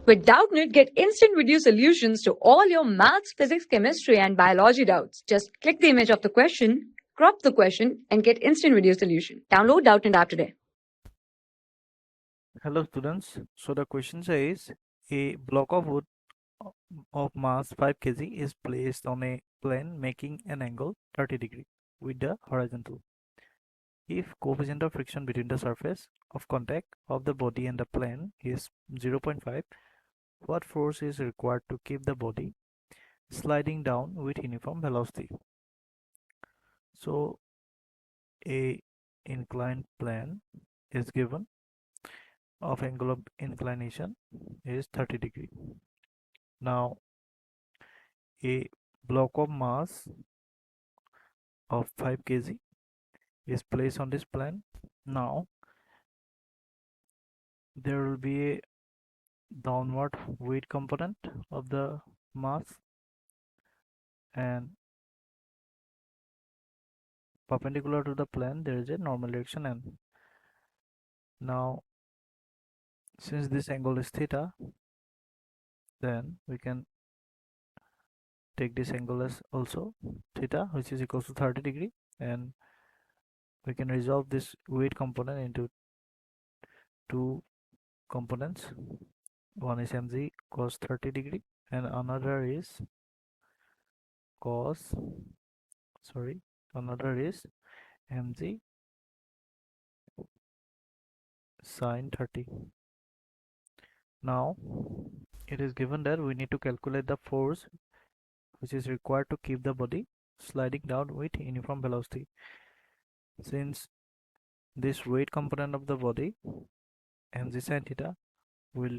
With Doubtnut, get instant video solutions to all your maths, physics, chemistry, and biology doubts. Just click the image of the question, crop the question, and get instant video solution. Download Doubtnut app today. Hello students, so the question says a block of wood of mass 5 kg is placed on a plane making an angle 30 degree with the horizontal. If coefficient of friction between the surface of contact of the body and the plane is 0.5, what force is required to keep the body sliding down with uniform velocity? So a inclined plane is given of angle of inclination is 30 degree. Now a block of mass of 5 kg is placed on this plane. Now there will be a downward weight component of the mass and perpendicular to the plane there is a normal direction, and now since this angle is theta, then we can take this angle as also theta, which is equals to 30 degree, and we can resolve this weight component into two components. One is mg cos 30 degree and another is mg sine 30. Now it is given that we need to calculate the force which is required to keep the body sliding down with uniform velocity. Since this weight component of the body mg sine theta will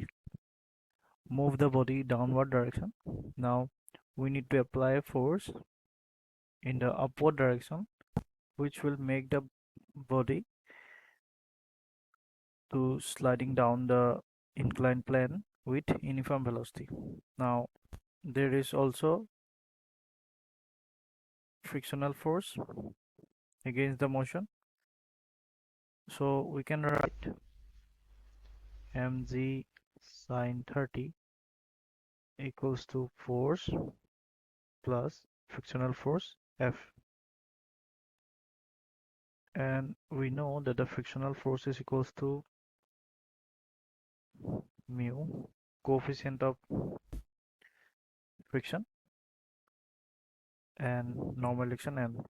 move the body downward direction, now we need to apply a force in the upward direction which will make the body to sliding down the inclined plane with uniform velocity. Now there is also frictional force against the motion, so we can write mg sine 30 equals to force plus frictional force F, and we know that the frictional force is equals to mu, coefficient of friction, and normal direction n.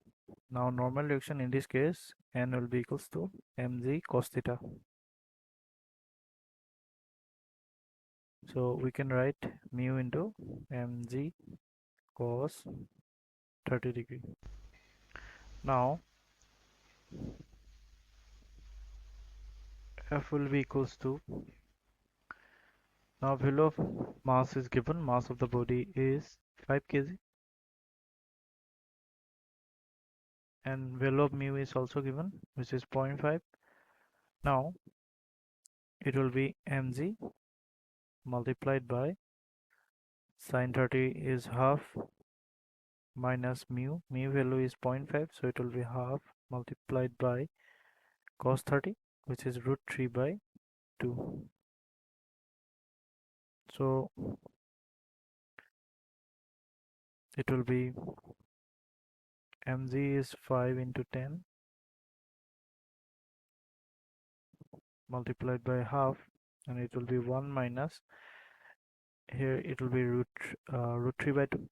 Now normal direction in this case n will be equals to mg cos theta. So we can write mu into mg cos 30 degree. Now F will be equals to, now value of mass is given, mass of the body is 5 kg and value of mu is also given, which is 0.5. Now it will be mg multiplied by sine 30 is half minus mu value is 0.5, so it will be half multiplied by cos 30, which is root 3 by 2. So it will be mg is 5 into 10 multiplied by half, and it will be 1 minus, here it will be root 3 by 2,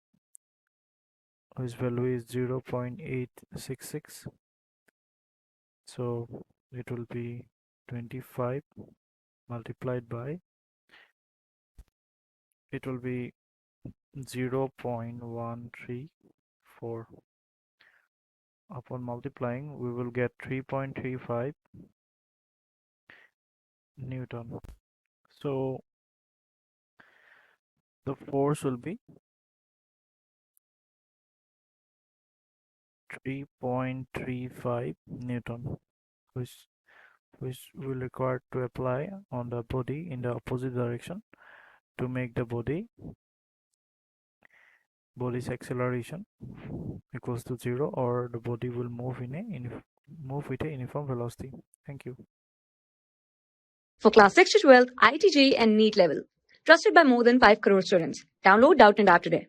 whose value is 0.866, so it will be 25 multiplied by, it will be 0.134. Upon multiplying we will get 3.35 Newton. So the force will be 3.35 Newton, which will require to apply on the body in the opposite direction to make the body's acceleration equals to 0, or the body will move with a uniform velocity. Thank you. For class 6 to 12, IIT JEE and NEET level. Trusted by more than 5 crore students. Download Doubtnut app today.